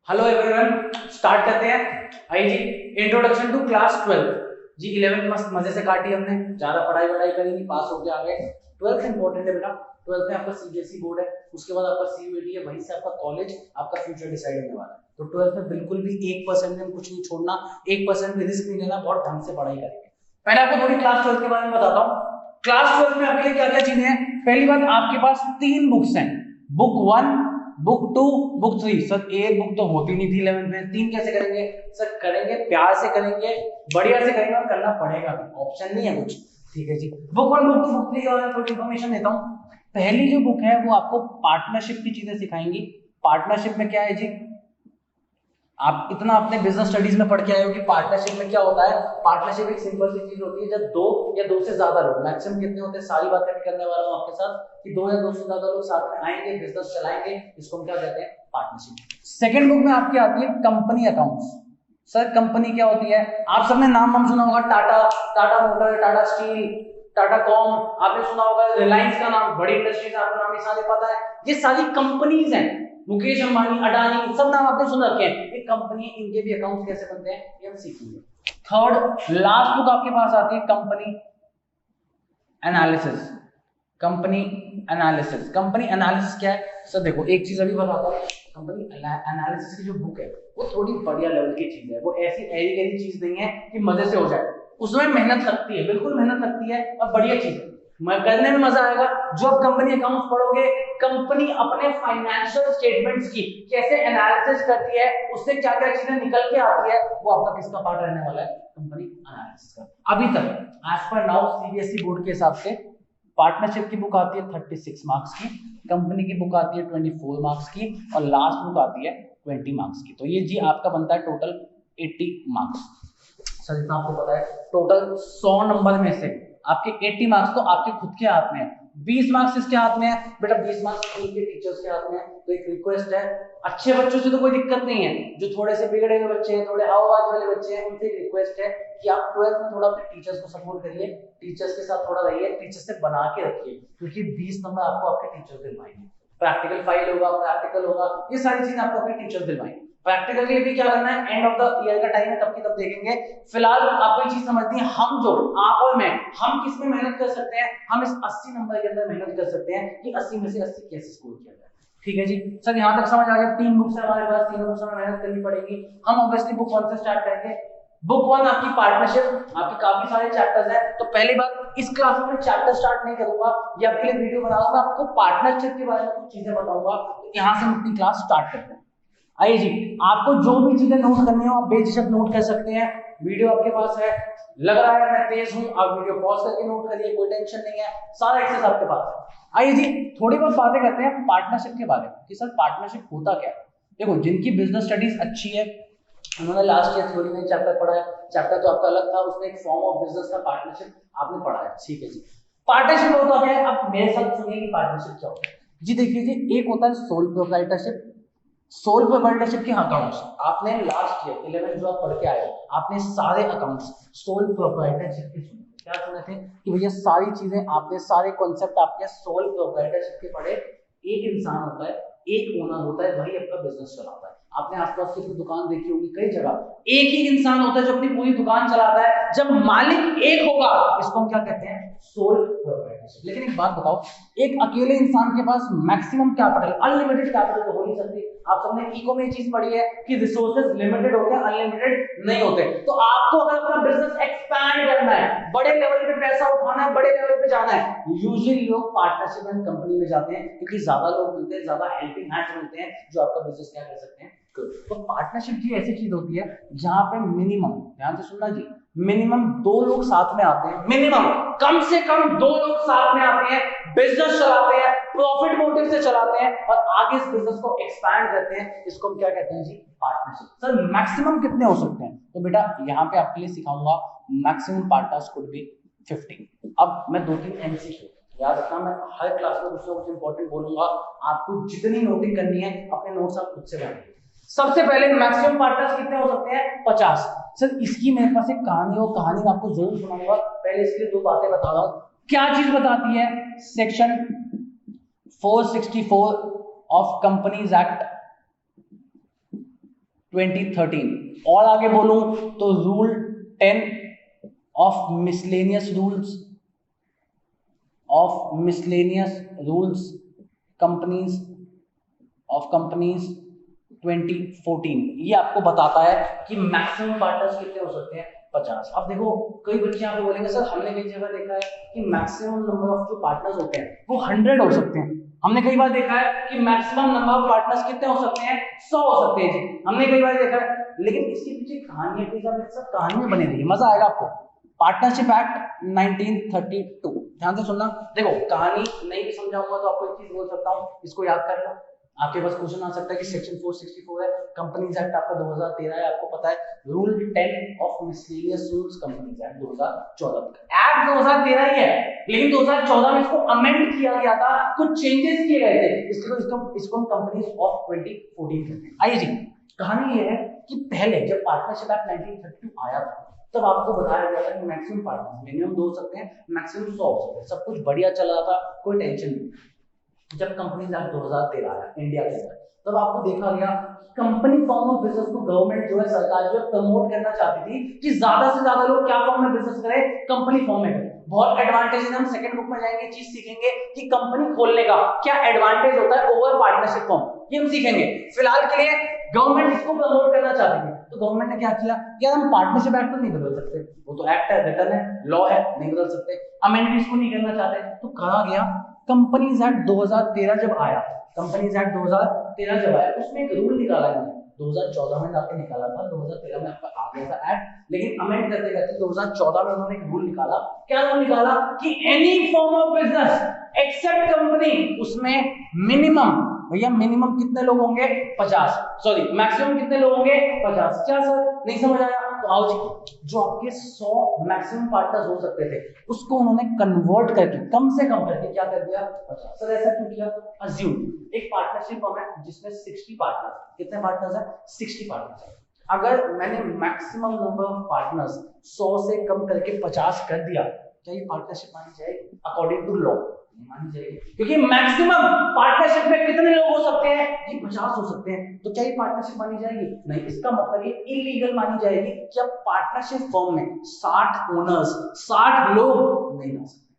Hello everyone, start करते हैं। आइए जी, इंट्रोडक्शन टू क्लास 12। जी 11th मस्त मजे से काटी हमने, ज्यादा पढ़ाई करी नहीं, पास होके आ गए। 12th इंपॉर्टेंट है बेटा। 12th में आपका सीबीएसई बोर्ड है, उसके बाद आपका सीयूईटी है, वहीं से आपका कॉलेज, आपका फ्यूचर डिसाइड होने वाला है। तो 12th में बिल्कुल भी 1% में कुछ नहीं छोड़ना, 1% भी रिस्क नहीं लेना, बहुत ढंग से पढ़ाई करेंगे। पहले आपको थोड़ी क्लास 12th के बारे में बताता हूँ। क्लास 12th में आपके लिए क्या क्या चीजें हैं। पहली बात, आपके पास 3 बुक्स हैं, बुक 1, बुक 2, बुक 3। सर एक बुक तो होती नहीं थी 11th में, 3 कैसे करेंगे? सर करेंगे, प्यार से करेंगे, बढ़िया से करेंगे, और करना पड़ेगा भी, ऑप्शन नहीं है कुछ। ठीक है जी। बुक 1, बुक 2, बुक 3 के बारे में थोड़ी इन्फॉर्मेशन देता हूँ। पहली जो बुक है वो आपको पार्टनरशिप की चीजें सिखाएंगी। पार्टनरशिप में क्या है जी, आप इतना अपने बिजनेस स्टडीज में पढ़ के आए हो कि पार्टनरशिप में क्या होता है। पार्टनरशिप एक सिंपल सी चीज होती है जब 2 या 2 से ज्यादा लोग, मैक्सिमम कितने होते हैं, सारी बातें मैं करने वाला हूं आपके साथ कि 2 या 2 से ज्यादा लोग साथ में आएंगे, बिजनेस चलाएंगे, इसको हम क्या कहते हैं, पार्टनरशिप। सेकंड बुक में आपकी आती है कंपनी अकाउंट्स। सर कंपनी क्या होती है? आप सबने नाम सुना होगा, Tata, Tata motor, Tata steel, Tata com, आपने सुना होगा रिलायंस का नाम, बड़ी इंडस्ट्रीज आपको नाम ये सारे पता है। ये सारी कंपनीज हैं, मुकेश अंबानी, अडानी, सब नाम आपने सुन रखे हैं। ये कंपनी, इनके भी अकाउंट्स कैसे बनते हैं ये हम सीखेंगे। थर्ड लास्ट बुक आपके पास आती है company analysis. Company analysis, company analysis क्या है? सर देखो एक चीज अभी बताता हूँ। कंपनी एनालिसिस की जो बुक है वो थोड़ी बढ़िया लेवल की चीज है, वो ऐसी ऐरी गैरी चीज नहीं है कि मजे से हो जाए, उसमें मेहनत लगती है, बिल्कुल मेहनत लगती है, और बढ़िया चीज है, करने में मजा आएगा। जो आप कंपनी अकाउंट्स पढ़ोगे, कंपनी अपने फाइनेंशियल स्टेटमेंट्स की कैसे एनालिसिस करती है, उससे क्या क्या चीजें निकल के आती है, वो आपका किसका पार्ट रहने वाला है, कंपनी एनालिसिस का। अभी तक as per now CBSE board के हिसाब से पार्टनरशिप की बुक आती है 36 मार्क्स की, कंपनी की बुक आती है 24 मार्क्स की, और लास्ट बुक आती है 20 मार्क्स की। तो ये जी आपका बनता है टोटल 80 मार्क्स। सर जितना आपको पता है, टोटल 100 नंबर में से आपके 80 मार्क्स तो आपके खुद के हाथ में है, 20 मार्क्स इसके हाथ में है बेटा, 20 मार्क्स स्कूल के टीचर्स के हाथ में है। तो एक रिक्वेस्ट है, अच्छे बच्चों से तो कोई दिक्कत नहीं है, जो थोड़े से बिगड़े हुए बच्चे हैं, थोड़े हवाबाज वाले बच्चे हैं, उनसे एक रिक्वेस्ट है कि आप 12th में थोड़ा अपने टीचर्स को सपोर्ट करिए, टीचर्स के साथ थोड़ा रहिए, टीचर्स से बना के रखिए, क्योंकि 20 नंबर आपको आपके टीचर्स दिलवाएंगे। प्रैक्टिकल फाइल होगा, प्रैक्टिकल होगा, ये सारी चीजें आपको अपने टीचर्स दिलवाएंगे। प्रैक्टिकल के लिए भी क्या करना है, एंड ऑफ द ईयर का टाइम है, तब की तब देखेंगे। फिलहाल आपको ये चीज समझनी है, हम जो आप और मैं, हम किस में मेहनत कर सकते हैं, हम इस 80 नंबर के अंदर मेहनत कर सकते हैं कि 80 में से 80 कैसे स्कोर किया जाए। ठीक है जी। सर यहाँ तक समझ आ गया। 3 बुक्स है हमारे पास, 3 बुक्स में मेहनत करनी पड़ेगी। हम ऑब्वियसली बुक 1 से स्टार्ट करेंगे। बुक 1 आपकी पार्टनरशिप, आपके काफी सारे चैप्टर्स हैं। तो पहली बात, इस क्लास में मैं चैप्टर स्टार्ट नहीं करूंगा, ये आपके लिए वीडियो बनाऊंगा, आपको पार्टनरशिप के बारे में कुछ चीजें बताऊंगा। तो यहाँ से हम अपनी क्लास स्टार्ट करते हैं। आइए जी, आपको जो भी चीजें नोट करनी हो आप बेझिझक नोट कर सकते हैं, वीडियो आपके पास है। लग रहा है मैं तेज हूं, आप वीडियो पॉज करके नोट करिए, कोई टेंशन नहीं है, सारा एक्सेस आपके पास है। आइए जी, थोड़ी बहुत बातें करते हैं पार्टनरशिप के बारे में कि सर पार्टनरशिप होता क्या है। देखो जिनकी बिजनेस स्टडीज अच्छी है, उन्होंने लास्ट ईयर थ्योरी में चैप्टर पढ़ा है, चैप्टर तो आपका अलग था, उसमें एक फॉर्म ऑफ बिजनेस का पार्टनरशिप आपने पढ़ा है। ठीक है जी। पार्टनरशिप होता क्या है, अब मेरे साथ सुनिए कि पार्टनरशिप क्या होता है। जी देखिए जी, एक होता है सोल प्रोप्राइटरशिप। सोल प्रोप्राइटरशिप के अकाउंट्स आपने लास्ट ईयर 11 जो आप पढ़ के आए हो, आपने सारे अकाउंट्स सोल प्रोप्राइटरशिप के सुने। क्या सुने थे कि भैया सारी चीजें आपने, सारे कॉन्सेप्ट आपके सोल प्रोप्राइटरशिप के पढ़े। एक इंसान होता है, एक ओनर होता है, वही अपना बिजनेस चलाता है। आपने आसपास की दुकान देखी होगी, कई जगह एक ही इंसान होता है जो अपनी पूरी दुकान चलाता है। जब मालिक एक होगा, इसको हम क्या कहते हैं, सोल प्रोप्राइटरशिप। लेकिन एक बात बताओ, एक अकेले इंसान के पास मैक्सिमम कैपिटल, अनलिमिटेड कैपिटल तो हो नहीं सकती। आप सबने इको में चीज पढ़ी है कि रिसोर्सेज लिमिटेड होते हैं, अनलिमिटेड नहीं होते। तो आपको अगर अपना बिजनेस एक्सपैंड करना है, बड़े लेवल पे पैसा उठाना है, बड़े लेवल पे जाना है, यूजुअली लोग पार्टनरशिप एंड कंपनी में जाते हैं, क्योंकि ज्यादा लोग मिलते हैं, ज्यादा हेल्पिंग हैंड्स मिलते हैं, जो आपका बिजनेस क्या कर सकते हैं। तो पार्टनरशिप जी ऐसी चीज होती है जहां पे मिनिमम, ध्यान से सुनना जी, मिनिमम 2 लोग साथ में आते हैं, मिनिमम कम से कम 2 लोग साथ में आते हैं, बिजनेस चलाते हैं, प्रॉफिट मोटिव से चलाते हैं, और आगे इस बिजनेस को एक्सपैंड करते हैं। इसको हम क्या कहते हैं जी, पार्टनरशिप। सर मैक्सिमम कितने हो सकते हैं? तो बेटा यहाँ पे आपके लिए सिखाऊंगा, मैक्सिमम पार्टनर्स कुड बी 50। अब मैं 2-3 एमसीक्यू याद रखना, मैं हर क्लास में कुछ ना कुछ इंपॉर्टेंट बोलूंगा, आपको जितनी नोटिंग करनी है अपने नोट्स आप खुद से बनाइए। सबसे पहले मैक्सिमम पार्टनर्स कितने हो सकते हैं? 50। सर इसकी मेरे पास एक कहानी हो, कहानी मैं आपको जरूर सुनाऊंगा, पहले इसके लिए 2 बातें बता रहा हूं। क्या चीज बताती है सेक्शन 464 ऑफ कंपनीज एक्ट, 2013। और आगे बोलूं तो rule 10 of miscellaneous rules companies 2014। ये आपको बताता है कि मैक्सिमम पार्टनर्स कितने हो सकते हैं, 50। अब देखो कई बच्चे यहाँ पे बोलेंगे सर हमने कई जगह देखा है कि मैक्सिमम नंबर ऑफ जो पार्टनर्स होते हैं वो 100 हो सकते हैं। हमने कई बार देखा है कि मैक्सिमम नंबर ऑफ पार्टनर्स कितने हो सकते हैं, 100 हो सकते हैं जी, हमने कई बार देखा है। लेकिन इसके पीछे कहानी है, सब कहानी में बने रही, मजा आएगा आपको। पार्टनरशिप एक्ट 1932, ध्यान से सुनना। देखो कहानी नहीं भी समझाऊंगा तो आपको एक चीज बोल सकता हूँ, इसको याद कर लो। आपके पास क्वेश्चन आ सकता है कि सेक्शन 464 है, कंपनीज एक्ट आपका 2013 है, आपको पता है rule 10 of miscellaneous rules companies act 2014। Act 2013 ही है, लेकिन 2014 में इसको अमेंड किया गया था, कुछ चेंजेस किए गए थे, इसको हम कंपनीज ऑफ 2014 कहते हैं। आइए जी, कहानी ये है कि पहले जब पार्टनरशिप एक्ट 1932 आया था तब आपको बताया गया था कि मैक्सिमम पार्टनर्स मिनिमम 2 हो सकते हैं, मैक्सिमम 100 हो सकते हैं, सब कुछ बढ़िया चल रहा था, कोई टेंशन नहीं। जब कंपनीज एक्ट 2013 आया इंडिया के अंदर, तब आपको देखा गया कंपनी फॉर्म ऑफ बिजनेस को गवर्नमेंट जो है, सरकार जो है प्रमोट करना चाहती थी कि ज्यादा से ज्यादा लोग क्या फॉर्म में बिजनेस करें, कंपनी फॉर्म में करें। बहुत एडवांटेज है, हम सेकंड बुक में जाएंगे, चीज सीखेंगे कि कंपनी खोलने का क्या एडवांटेज होता है ओवर पार्टनरशिप फॉर्म, ये हम सीखेंगे। फिलहाल के लिए गवर्नमेंट इसको प्रमोट करना चाहती थी, तो गवर्नमेंट ने क्या किया, यार हम पार्टनरशिप एक्ट तो नहीं बदल सकते, वो तो एक्ट है, रिटर्न है, लॉ है, नहीं बदल सकते, अमेंडमेंट इसको नहीं करना चाहते, तो कहा गया कंपनीज एक्ट 2013 जब आया, कंपनीज एक्ट 2013 जब आया, उसमें एक रूल निकाला गया, 2014 में जाके निकाला था, 2013 में आपका आ गया था एक्ट, लेकिन अमेंड करते करते 2014 में उन्होंने एक रूल निकाला। क्या रूल निकाला कि any form of business except company, उसमें मिनिमम, भैया मिनिमम कितने लोग होंगे, 50, सॉरी मैक्सिमम कितने लोग होंगे, 50। क्या सर नहीं समझ आया, तो आओ जी, जो आपके 100 मैक्सिमम पार्टनर्स हो सकते थे उसको उन्होंने कन्वर्ट करके कम से कम करके क्या कर दिया, 50। सर ऐसा क्यों किया, अज्यूम एक पार्टनरशिप फॉर्म है जिसमें 60 पार्टनर्स, कितने पार्टनर्स है, 60 पार्टनर्स है। अगर मैंने मैक्सिमम नंबर ऑफ पार्टनर्स 100 से कम करके 50 कर दिया, क्या ये पार्टनरशिप मानी जाएगी, अकॉर्डिंग टू लॉ नहीं मानी जाएगी, क्योंकि मैक्सिमम पार्टनरशिप में कितने लोग हो सकते हैं, ये 50 हो सकते हैं, तो क्या ये पार्टनरशिप मानी जाएगी, नहीं, इसका मतलब ये इलीगल मानी जाएगी कि अब पार्टनरशिप फॉर्म में 60 ओनर्स, 60 लोग नहीं आ सकते,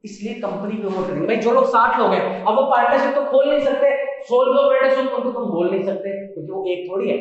इसलिए कंपनी प्रमोट करेंगे। भाई जो लोग 60 लोग हैं अब वो पार्टनरशिप तो खोल नहीं सकते, सोल कोऑपरेटिव उनको तुम बोल नहीं सकते क्योंकि वो एक थोड़ी है,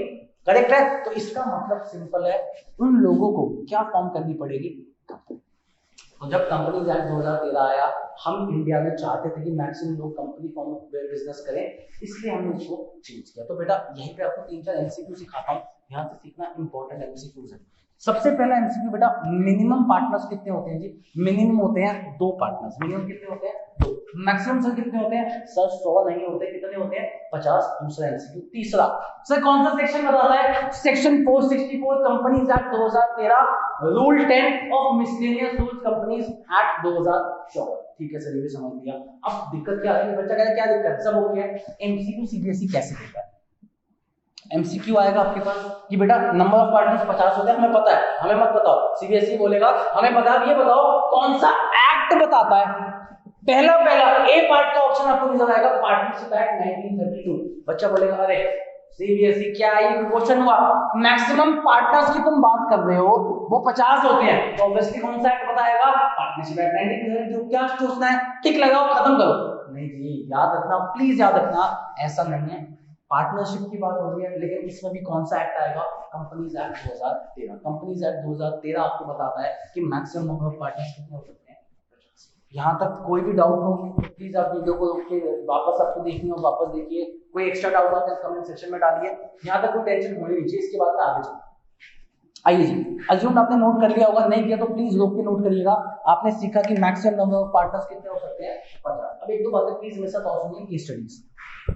करेक्ट है। तो इसका मतलब सिंपल है, उन लोगों को क्या फॉर्म करनी पड़ेगी, तो जब कंपनीज एक्ट 2013 आया, हम इंडिया में चाहते थे कि मैक्सिमम लोग कंपनी फॉर्म में बिजनेस करें, इसलिए हमने इसको चेंज किया। तो बेटा यहीं पे आपको 3-4 एमसीक्यू सिखाता हूँ, ध्यान से सीखना, इंपॉर्टेंट एमसीक्यूज है। सबसे पहला एमसीक्यू बेटा, मिनिमम पार्टनर्स कितने होते हैं जी, मिनिमम होते हैं 2 पार्टनर्स, मिनिमम कितने होते हैं 2, मैक्सिमम सर कितने होते हैं, सर 100 नहीं होते, कितने होते हैं 50। दूसरा एमसीक्यू। तीसरा सर कौन सा सेक्शन बताता है, section 464 companies act 2013 rule 10 of miscellaneous rules companies act 2014। ठीक है सर, ये भी समझ लिया। अब दिक्कत क्या आती है, बच्चा कहता है क्या दिक्कत, सब ओके है, एमसीक्यू सीबीएसई कैसे देता है, एमसीक्यू आएगा आपके पास कि बेटा नंबर ऑफ पार्टनर्स 50 होते हैं, हमें पता है, हमें मत बताओ, सीबीएसई बोलेगा हमें पता है, ये बताओ कौन सा एक्ट बताता है, पहला ए पार्ट का ऑप्शन आपको नजर आएगा, पार्टनरशिप एक्ट 1932। बच्चा बोलेगा अरे सीबीएसई क्या ये क्वेश्चन हुआ, मैक्सिमम पार्टनर्स की तुम बात कर रहे हो, वो 50 होते हैं, तो ऑब्वियसली कौन सा एक्ट बताएगा, पार्टनरशिप एक्ट 1932। क्या सोचना है, टिक लगाओ, खत्म करो, नहीं जी, याद रखना, प्लीज याद रखना, ऐसा नहीं है, पार्टनरशिप की बात हो रही है, लेकिन इसमें भी कौन सा एक्ट आएगा, कंपनीज एक्ट 2013। कंपनीज एक्ट 2013 आपको बताता है कि मैक्सिमम नंबर ऑफ पार्टनर्स कितने हो सकते हैं। यहाँ तक कोई भी डाउट हो प्लीज आप वीडियो को रोक के वापस आपको देखनी हो वापस देखिए, कोई एक्स्ट्रा डाउट आता है कमेंट सेक्शन में डालिए, यहाँ तक कोई टेंशन होनी नहीं चाहिए, इसके बाद में आगे चलो। आइए जी, अज्यूम आपने नोट कर लिया होगा, नहीं किया तो प्लीज रोक के नोट करिएगा। आपने सीखा कि मैक्सिमम नंबर ऑफ पार्टनर्स कितने हो सकते हैं, 50। अब एक दो बातें प्लीज मेरे साथ और सुनिए, case studies.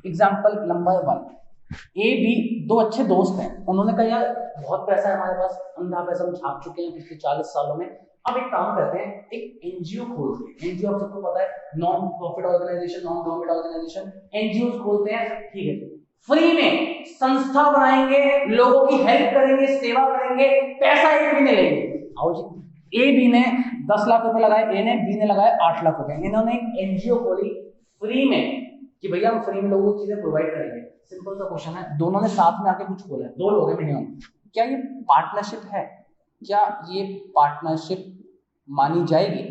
Example number 1, A B दो अच्छे दोस्त हैं, उन्होंने कहा यार बहुत पैसा है हमारे पास, अंधा पैसा हम छाप चुके हैं पिछले 40 सालों में, अब एक काम करते हैं, एक एनजीओ खोलते हैं। एनजीओ आप सबको पता है, non profit organisation, non government organisation, NGO खोलते हैं, ठीक है, फ्री में संस्था बनाएंगे, लोगों की हेल्प करेंगे, सेवा करेंगे, पैसा एक भी नहीं लेंगे। आओ जी, ए बी ने 10 लाख रुपए लगाए, ए ने बी ने लगाए 8 लाख रुपए, इन्होंने एक एनजीओ खोली फ्री में, कि भैया हम फ्री में लोगों को चीजें प्रोवाइड करेंगे। सिंपल सा क्वेश्चन है, दोनों ने साथ में आके कुछ बोला है, दो लोग हैं मिनिमम, क्या ये पार्टनरशिप है? क्या ये पार्टनरशिप मानी जाएगी?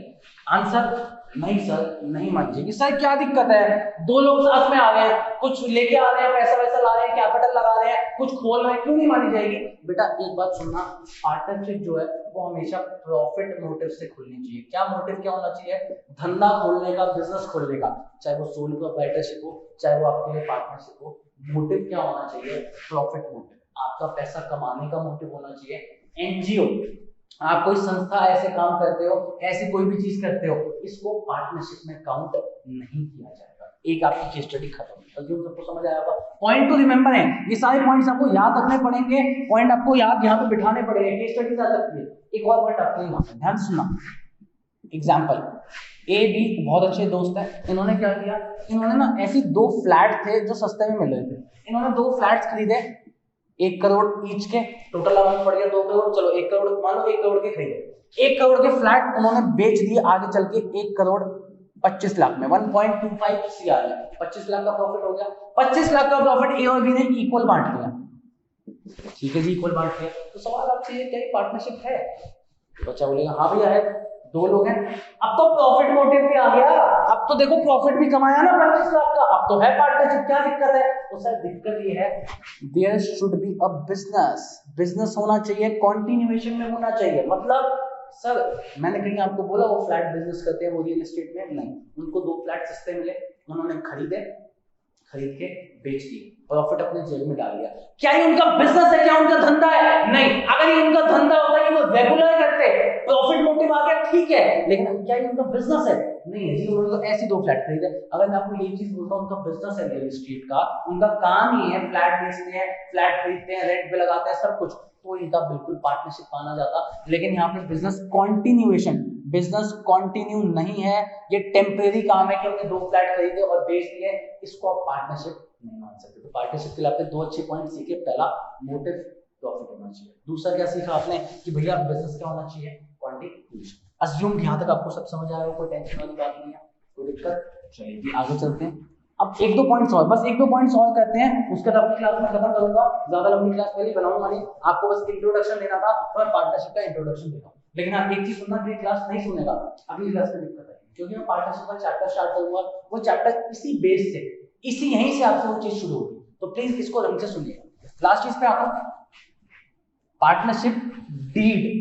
आंसर नहीं सर, नहीं मानी जाएगी। सर क्या दिक्कत है, दो लोग साथ में आ गए हैं, कुछ लेके आ रहे हैं, पैसा वैसा ला रहे हैं, कैपिटल लगा रहे हैं, कुछ खोल रहे हैं, क्यों नहीं मानी जाएगी? बेटा एक बात सुनना, पार्टनरशिप जो है वो हमेशा प्रॉफिट मोटिव से खुलनी चाहिए। क्या मोटिव क्या होना चाहिए? धंधा खोलने का, बिजनेस खोलने का, चाहे वो सोलो प्रोप्राइटरशिप हो, चाहे वो आपके लिए पार्टनरशिप हो, मोटिव क्या होना चाहिए? Profit motive. आपका पैसा कमाने का मोटिव होना चाहिए। एनजीओ, आप कोई संस्था ऐसे काम करते हो, ऐसी कोई भी चीज करते हो, इसको पार्टनरशिप में काउंट नहीं किया जाएगा। एक आपकी केस स्टडी खत्म। सबको समझ आया होगा? पॉइंट टू रिमेंबर है, ये सारे पॉइंट्स आपको याद रखने पड़ेंगे, पॉइंट आपको याद यहाँ पे बिठाने पड़ेंगे, केस स्टडी आ सकती है। एक और पॉइंट आपको ध्यान सुनना, एग्जाम्पल, ए बी बहुत अच्छे दोस्त है, इन्होंने क्या किया, इन्होंने ना ऐसी दो फ्लैट थे जो सस्ते में मिल रहे थे, इन्होंने दो फ्लैट्स खरीदे, 1 करोड़ ईच के, टोटल अमाउंट पड़ गया 2 करोड़, चलो 1 करोड़ मान लो, 1 करोड़ के खरीदे, 1 करोड़ के फ्लैट उन्होंने बेच दिए आगे चल के 1 करोड़ 25 लाख में, 1.25 CR में 25 लाख का प्रॉफिट हो गया। 25 लाख का प्रॉफिट ए और बी ने इक्वल बांट दिया, ठीक है जी, इक्वल बांट दिया। तो सवाल आपसे ये क्या पार्टनरशिप है? बच्चा बोलेगा हाँ भैया है, दो लोग हैं, अब तो प्रॉफिट मोटिव भी आ गया, अब तो देखो प्रॉफिट भी कमाया ना 25 लाख का, अब तो है पार्टनरशिप, क्या दिक्कत है? तो सर दिक्कत ये है, there should be a business, business होना चाहिए, कंटिन्यूएशन में होना चाहिए। मतलब सर मैंने कहीं आपको बोला वो फ्लैट बिजनेस करते हैं वो रियल एस्टेट में? नहीं, उनको दो फ्लैट सस्ते मिले, उन्होंने खरीदे, खरीद के बेच दिए, प्रॉफिट अपने जेब में डाल दिया। क्या ये उनका बिजनेस है? क्या उनका धंधा है? नहीं। अगर ये उनका धंधा होता है, ये वो रेगुलर करते, प्रॉफिट मोटिव आ गया, ठीक है, लेकिन क्या ये उनका बिजनेस है? नहीं है जी। उन्होंने तो ऐसी दो फ्लैट खरीदे। अगर मैं आपको ये चीज बोलता हूँ उनका बिजनेस है रियल एस्टेट का, उनका काम ही है फ्लैट बेचते हैं, फ्लैट खरीदते हैं, रेंट पे लगाते हैं, सब कुछ, तो इनका बिल्कुल पार्टनरशिप माना जाता। लेकिन यहाँ पे बिजनेस कंटिन्यूएशन, बिजनेस कंटिन्यू नहीं है, ये टेम्परेरी काम है कि हमने दो फ्लैट खरीदे और बेच दिए, इसको आप पार्टनरशिप नहीं मान सकते। तो पार्टनरशिप के लिए आपने दो अच्छे पॉइंट सीखे, पहला मोटिव प्रॉफिट होना चाहिए, दूसरा क्या सीखा आपने कि भैया बिजनेस क्या होना चाहिए? क्वांटिटी। अज्यूम यहाँ तक आपको सब समझ आ रहा है, कोई टेंशन वाली बात नहीं है, कोई दिक्कत? चलिए आगे चलते हैं। अब एक दो पॉइंट्स और, बस एक दो पॉइंट्स और करते हैं, उसके बाद अपनी क्लास में खत्म करूंगा, ज्यादा लंबी क्लास पहले बनाऊंगा नहीं, आपको बस इंट्रोडक्शन देना था और पार्टनरशिप का इंट्रोडक्शन देना। लेकिन आप एक चीज सुनना, मेरी क्लास नहीं सुनेगा, अगली क्लास में दिक्कत है, क्योंकि मैं पार्टनरशिप का चैप्टर स्टार्ट करूंगा, वो चैप्टर इसी बेस से, इसी यहीं से आपसे वो चीज शुरू होगी, तो प्लीज इसको ढंग से सुनिएगा। लास्ट चीज पे आता हूं, पार्टनरशिप डीड।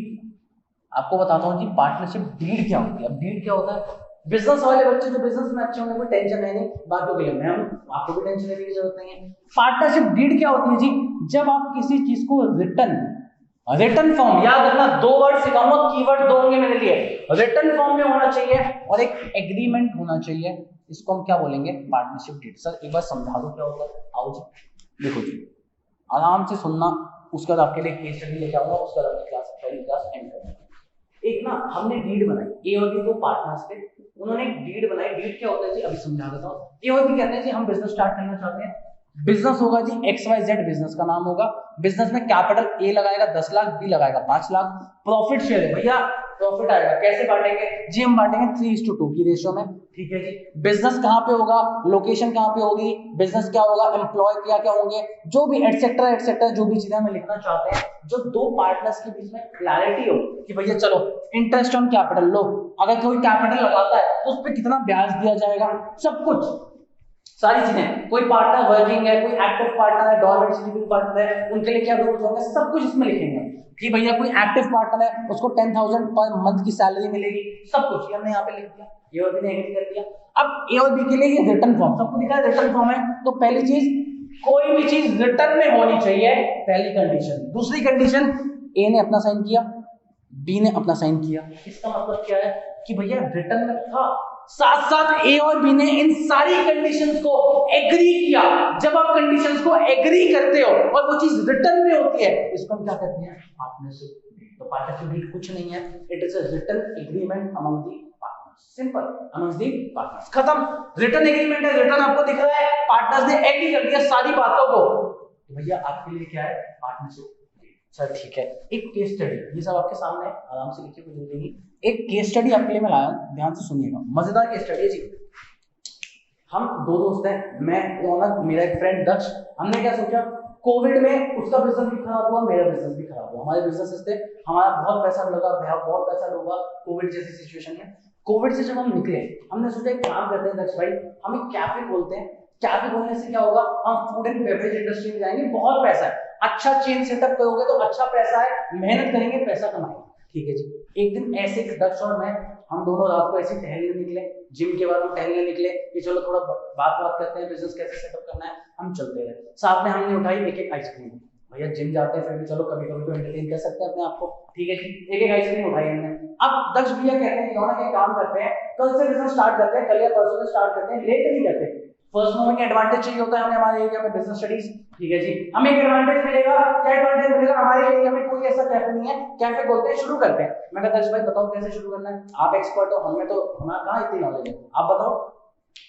आपको बताता हूं कि पार्टनरशिप डीड क्या होती है। अब डीड क्या होता है? बिजनेस वाले बच्चे जो बिजनेस में अच्छे होंगे कोई टेंशन है नहीं, बाकियों के लिए मैं हूं, आपको भी टेंशन लेने की जरूरत नहीं है। पार्टनरशिप डीड क्या होती है जी? जब आप किसी चीज को रिटर्न फॉर्म, याद रखना, दो वर्ड सिखाऊंगा, कीवर्ड दो होंगे मेरे लिए, रिटर्न फॉर्म में होना चाहिए और एक एग्रीमेंट होना चाहिए, इसको हम क्या बोलेंगे? Partnership deed. सर एक बार समझा दो क्या होता है। आओ जी, देखो जी, आराम से सुनना, उसके बाद आपके लिए केस स्टडी लेके आऊंगा, उसके बाद अपनी क्लास पहली क्लास एंड करूंगा। एक ना हमने डीड बनाई, ए और बी दो पार्टनर्स थे, उन्होंने एक डीड बनाई। डीड क्या होता है जी? अभी समझा देता हूं। ए और बी कहते हैं जी हम बिजनेस स्टार्ट करना चाहते हैं, बिजनेस होगा जी XYZ, बिजनेस का नाम होगा, बिजनेस में कैपिटल ए लगाएगा 10 लाख, बी लगाएगा 5 लाख, प्रॉफिट शेयर है भैया, प्रॉफिट आएगा, कैसे बांटेंगे जी? हम बांटेंगे 3:2 की रेशियो में, ठीक है जी। बिजनेस कहां पे होगा, लोकेशन कहां पे होगी, बिजनेस क्या होगा, एम्प्लॉय क्या क्या होंगे, जो भी एटसेट्रा एटसेट्रा, जो भी चीजें हमें लिखना चाहते हैं, जो दो पार्टनर्स के बीच में क्लैरिटी हो कि भैया चलो इंटरेस्ट ऑन कैपिटल लो, अगर कोई कैपिटल लगाता है तो उस पर कितना ब्याज दिया जाएगा, सब कुछ, सारी चीजें, कोई पार्टनर वर्किंग है, कोई एक्टिव पार्टनर है, डॉर्मेंट स्लीपिंग पार्टनर है, उनके लिए क्या रूल्स होंगे, सब कुछ इसमें लिखेंगे कि भैया कोई एक्टिव पार्टनर है उसको 10,000 पर मंथ की सैलरी मिलेगी, सब कुछ हमने यहाँ पे लिख दिया, ए और बी ने एग्री कर दिया। अब ए और बी के लिए ये रिटर्न फॉर्म, सबको दिखा है रिटर्न फॉर्म है, तो पहली चीज, कोई भी चीज रिटर्न में होनी चाहिए, पहली कंडीशन। दूसरी कंडीशन, ए ने अपना साइन किया, बी ने अपना साइन किया, इसका मतलब क्या है कि भैया रिटर्न में था, साथ साथ ए और बी ने इन सारी कंडीशंस को एग्री किया। जब आप कंडीशंस को एग्री करते हो और वो चीज रिटर्न में होती है, इसको हम क्या कहते हैं? पार्टनरशिप। तो पार्टनरशिप डीड कुछ नहीं है, it is a written agreement among the partners, simple, among the partners, खत्म। रिटन एग्रीमेंट है, रिटन आपको दिख रहा है, पार्टनर्स ने एग्री कर दिया सारी बातों को, तो भैया आपके लिए क्या है? पार्टनरशिप। सर ठीक है, एक केस स्टडी, ये सब आपके सामने आराम से लिखिए, कुछ नहीं। एक केस स्टडी आपके लिए मैं लाया हूं, ध्यान से सुनिएगा, मजेदार केस स्टडी है जी। हम दो दोस्त हैं, मैं रौनक, मेरा एक फ्रेंड दक्ष। हमने क्या सोचा, कोविड में उसका बिजनेस भी खराब हुआ, मेरा बिजनेस भी खराब हुआ, हमारे बिजनेस थे, हमारा बहुत पैसा लगा, बहुत पैसा डूबा कोविड जैसी सिचुएशन में। कोविड से जब हम निकले, हमने सोचा एक काम करते हैं दक्ष भाई, हम एक कैफे खोलते हैं। कैफे खोलने से क्या होगा, हम फूड एंड बेवरेज इंडस्ट्री में जाएंगे, बहुत पैसा है, अच्छा चेन सेटअप करोगे तो अच्छा पैसा है, मेहनत करेंगे पैसा कमाएंगे। ठीक है जी। एक दिन ऐसे दक्ष और मैं, हम दोनों रात को ऐसे टहलने निकले, जिम के बाद हम टहलने निकले कि चलो थोड़ा बात करते हैं, बिजनेस कैसे सेटअप करना है। हम चलते रहे, साथ में हमने उठाई एक एक आइसक्रीम। भैया जिम जाते हैं फिर भी चलो कभी कभी तो एंटरटेन कर सकते हैं अपने आप को। ठीक है जी, एक एक आइसक्रीम उठाई हमने। अब दक्ष भैया कहते हैं दोनों के काम करते हैं, कल से बिजनेस स्टार्ट करते हैं, कल या परसों से स्टार्ट करते हैं, लेट नहीं करते। फर्स्ट मूविंग एडवांटेज चाहिए होता है हमें हमारे एरिया में, बिजनेस स्टडीज। ठीक है जी, हमें एक एडवांटेज मिलेगा। क्या एडवांटेज मिलेगा, हमारे एरिया में कोई ऐसा कैफे नहीं है, कैफे खोलते हैं, शुरू करते हैं। मैं कहता दक्ष भाई बताओ कैसे शुरू करना है, आप एक्सपर्ट हो, हमें तो हमारा कहाँ इतनी नॉलेज है, आप बताओ।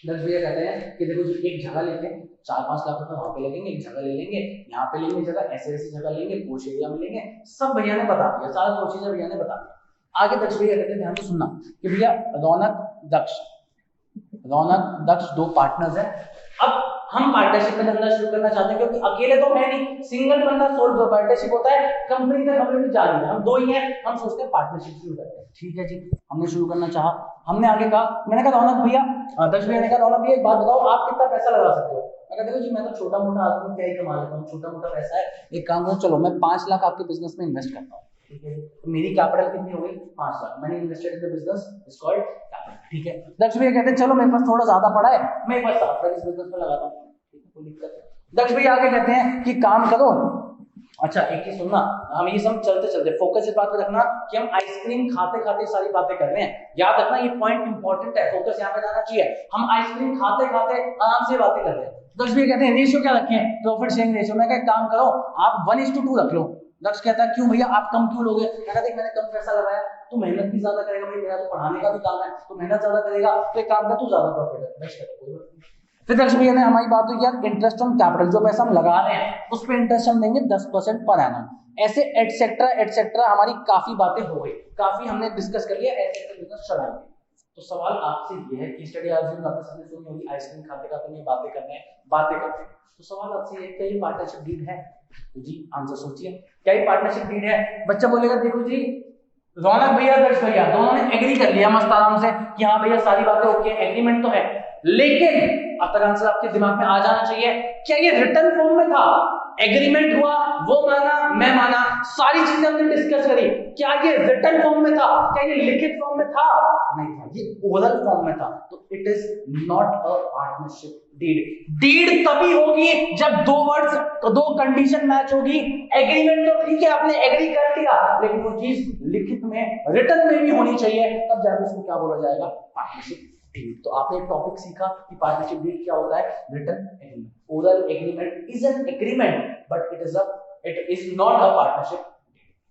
दक्ष भैया कहते हैं कि देखो जी, एक जगह लेते हैं, 4-5 लाख रुपए वहां पे लगेंगे, एक जगह ले लेंगे, यहाँ पे लेंगे जगह, ऐसे ऐसी जगह लेंगे, पोश एरिया में लेंगे। सब भैया ने बता दिया, सारा प्रोसीजर भैया ने बता दिया। आगे दक्ष भैया कहते हैं ध्यान से सुनना कि भैया रौनक दक्ष दो पार्टनर्स हैं। अब हम पार्टनरशिप में धंधा शुरू करना चाहते हैं, क्योंकि अकेले तो है नहीं, सिंगल बंदा सोल पार्टनरशिप होता है, कंपनी तक हमें भी जानी है, हम दो ही हैं, हम सोचते हैं पार्टनरशिप शुरू करते हैं। ठीक है जी, हमने शुरू करना चाहा, हमने आगे कहा, मैंने कहा रौनक भैया, दक्ष भैया ने कहा रौनक भैया एक बात बताओ, आप कितना पैसा लगा सकते हो। मैं कहता देखो जी, मैं तो छोटा मोटा आदमी, क्या ही कमा लेता हूँ, छोटा मोटा पैसा है, एक काम करो चलो मैं 5 लाख आपके बिजनेस में इन्वेस्ट करता हूँ। ठीक है, तो मेरी कैपिटल कितनी हो गई, 5 लाख, मैंने invested in the business, it's called capital. ठीक है, दक्ष भैया कहते हैं चलो मेरे पास थोड़ा ज्यादा पड़ा है, मैं एक बार 7 लाख इस बिजनेस में लगाता हूँ, कोई दिक्कत नहीं। दक्ष भैया आगे कहते हैं कि काम करो, अच्छा एक चीज सुनना, हम ये सब चलते चलते फोकस इस बात पे रखना कि हम आइसक्रीम खाते खाते सारी बातें कर रहे हैं, याद रखना ये पॉइंट इंपॉर्टेंट है, फोकस यहाँ पे जाना चाहिए। हम आइसक्रीम खाते खाते आराम से बातें कर रहे हैं। दक्ष भैया कहते हैं रेशियो क्या रखें, प्रॉफिट शेयरिंग रेशियो। मैं कहा काम करो आप 1:2 रख लो। दक्ष कहता है क्यों भैया, आप कम क्यों लोगे। कहता है मैंने कम पैसा लगाया, तू मेहनत भी ज्यादा करेगा, भाई मेरा तो पढ़ाने का भी काम है, तो मेहनत ज्यादा करेगा तो एक काम कर, तू ज्यादा प्रॉफिट है। दक्ष कहता है कोई बात नहीं। फिर दक्ष भैया ने हमारी बात हुई यार इंटरेस्ट ऑन कैपिटल, जो पैसा हम लगा रहे हैं उस पर इंटरेस्ट हम देंगे 10% पर एनम, ऐसे एटसेट्रा हमारी काफी बातें हो गई, काफी हमने डिस्कस कर लिया, ऐसे बिजनेस चलाएंगे। तो सवाल आपसे ये है कि स्टडी आज भी आपने सबने सुनी होगी, आइसक्रीम खाते खाते नहीं बातें करते हैं, तो सवाल आपसे ये क्या ये पार्टनरशिप डीड है। तो जी आंसर सोचिए, क्या ये पार्टनरशिप डीड है। बच्चा बोलेगा देखो जी रौनक भैया दक्ष भैया दोनों ने एग्री कर लिया मस्त आराम से कि हाँ भैया सारी बातें ओके, एग्रीमेंट तो है, लेकिन अब तक आंसर आपके दिमाग में आ जाना चाहिए, क्या ये रिटर्न फॉर्म में था, एग्रीमेंट हुआ, वो माना मैं माना, सारी चीजें हमने डिस्कस करी, क्या ये रिटर्न फॉर्म में था, क्या ये लिखित फॉर्म में था, नहीं था, ये ओरल फॉर्म में था, तो it is not a partnership deed. Deed तभी होगी जब दो वर्ड्स, दो कंडीशन मैच होगी। एग्रीमेंट तो ठीक है आपने एग्री कर लिया, लेकिन वो चीज लिखित में रिटर्न में भी होनी चाहिए, तब जाकर उसको क्या बोला जाएगा, पार्टनरशिप डीड। तो आपने एक टॉपिक सीखा कि पार्टनरशिप डीड क्या होता है, written agreement. Oral agreement is an agreement but it is not a partnership deed.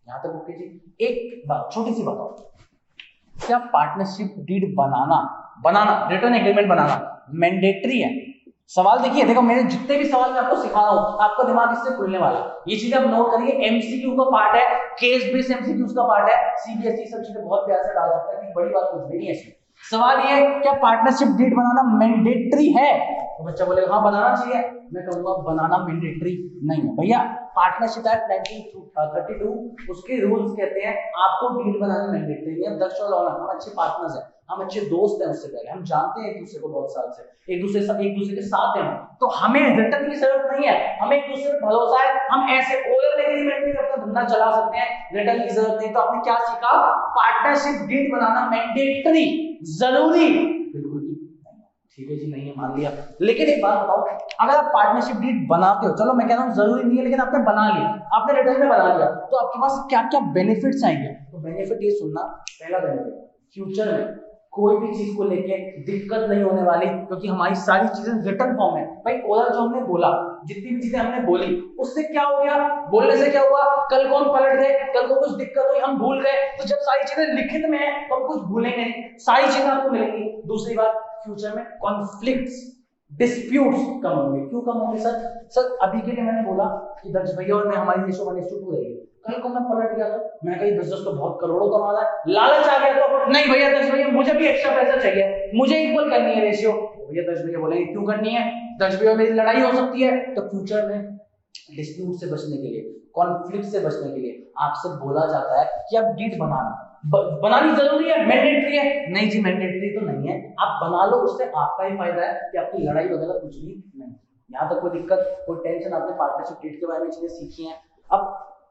यहां तक ओके जी। एक बात छोटी सी बताओ, क्या पार्टनरशिप डीड बनाना रिटन एग्रीमेंट बनाना मैंडेटरी है। सवाल देखिए, देखो मेरे जितने भी सवाल मैं आपको सिखा रहा हूं, आपका दिमाग इससे खुलने वाला, ये चीजें आप नोट करिए, एमसीक्यू का पार्ट है, केस बेस्ड एमसीक्यू का पार्ट है, सीबीएसई सब चीजें बहुत प्यार से डाल सकता है, बड़ी बात कुछ भी नहीं है इसमें। सवाल ये है क्या पार्टनरशिप डीड बनाना मैंडेटरी है, तो बच्चा बोलेगा हाँ बनाना चाहिए, मैं कहूंगा बनाना मैंडेटरी नहीं है भैया। पार्टनरशिप एक्ट 1932 उसके रूल्स कहते हैं आपको डीड बनानी मैंडेटरी है। दक्ष और रौनक हम अच्छे पार्टनर्स हैं, हम अच्छे दोस्त हैं, उससे पहले हम जानते हैं एक दूसरे को बहुत साल से, एक दूसरे के साथ हैं, तो हमें रिटर्न की जरूरत नहीं है, हमें एक दूसरे पर भरोसा है, हम ऐसे ओरल एग्रीमेंट में अपना धंधा चला सकते हैं, रिटर्न की जरूरत नहीं। तो आपने क्या सीखा, पार्टनरशिप डीड बनाना मैंडेटरी, जरूरी बिल्कुल भी ठीक है जी, नहीं है मान लिया। लेकिन एक बात बताओ, अगर आप पार्टनरशिप डीड बनाते हो, चलो मैं कह रहा हूं जरूरी नहीं है, लेकिन आपने बना लिया, आपने रिटर्न में बना लिया, तो आपके पास क्या क्या बेनिफिट्स आएंगे। तो बेनिफिट ये सुनना, पहला बेनिफिट, फ्यूचर में कोई भी चीज को लेके दिक्कत नहीं होने वाली, क्योंकि हमारी सारी चीजें रिटर्न फॉर्म है। भाई ओरल जो हमने बोला, जितनी भी चीजें हमने बोली, उससे क्या हो गया, बोलने से क्या हुआ, कल को हम पलट गए, कल को कुछ दिक्कत हुई, हम भूल गए, तो जब सारी चीजें लिखित में है तो हम कुछ भूलेंगे नहीं, सारी चीजें आपको मिलेंगी। दूसरी बात, फ्यूचर में कॉन्फ्लिक्ट्स, डिस्प्यूट्स कम होंगे। क्यों कम होंगे सर अभी के लिए मैंने बोला कि दक्ष भैया और मैं हमारी रेशो 1:2 रहेगी, कल को मैं पलट गया तो मैं कहीं बिजनेस तो बहुत करोड़ों कमा रहा है, लालच आ गया तो नहीं भैया दक्ष भैया मुझे भी एक्स्ट्रा पैसा चाहिए, मुझे इक्वल करनी है रेशियो, भैया दर्श भैया बोलेंगे क्यों करनी है, दर्श भैया मेरी लड़ाई हो सकती है, तो फ्यूचर में डिस्प्यूट से बचने के लिए, कॉन्फ्लिक्ट से बचने के लिए आपसे बोला जाता है कि आप गिट बनानी जरूरी है, मैंडेटरी है? नहीं जी, मैंडेटरी तो नहीं है, आप बना लो, उससे आपका ही फायदा है कि आपकी लड़ाई वगैरह कुछ भी नहीं। यहाँ तक कोई दिक्कत, कोई टेंशन? आपने पार्टनरशिप डीड के बारे में चीजें सीखी हैं। अब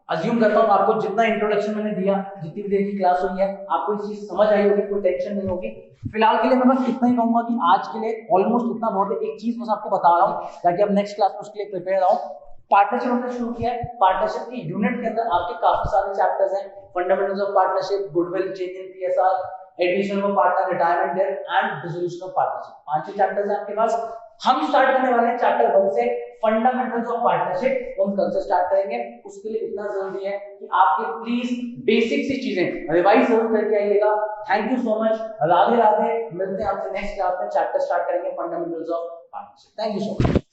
अज्यूम करता हूँ आपको जितना इंट्रोडक्शन मैंने दिया, जितनी भी देर की क्लास हुई है, आपको इस चीज समझ आई होगी, कोई टेंशन नहीं होगी। फिलहाल के लिए मैं बस इतना ही कहूंगा कि आज के लिए ऑलमोस्ट इतना बहुत है। एक चीज बस आपको बता रहा हूँ ताकि आप नेक्स्ट क्लास में उसके लिए प्रिपेयर रहो। पार्टनरशिप हमने शुरू किया है, पार्टनरशिप की यूनिट के अंदर आपके काफी सारे चैप्टर्स हैं, fundamentals of partnership, goodwill, change in PSR, admission of partner, retirement death and dissolution of partnership. 5 chapters हैं आपके पास। हम स्टार्ट करने वाले हैं चैप्टर 1 से, फंडामेंटल्स ऑफ पार्टनरशिप। हम कल से स्टार्ट करेंगे। उसके लिए इतना जरूरी है कि आपके प्लीज बेसिक सी चीजें रिवाइज जरूर करके आइएगा। Thank you so much, Radhe Radhe. मिलते हैं आपसे नेक्स्ट क्लास में, चैप्टर स्टार्ट करेंगे fundamentals of partnership. Thank you so much.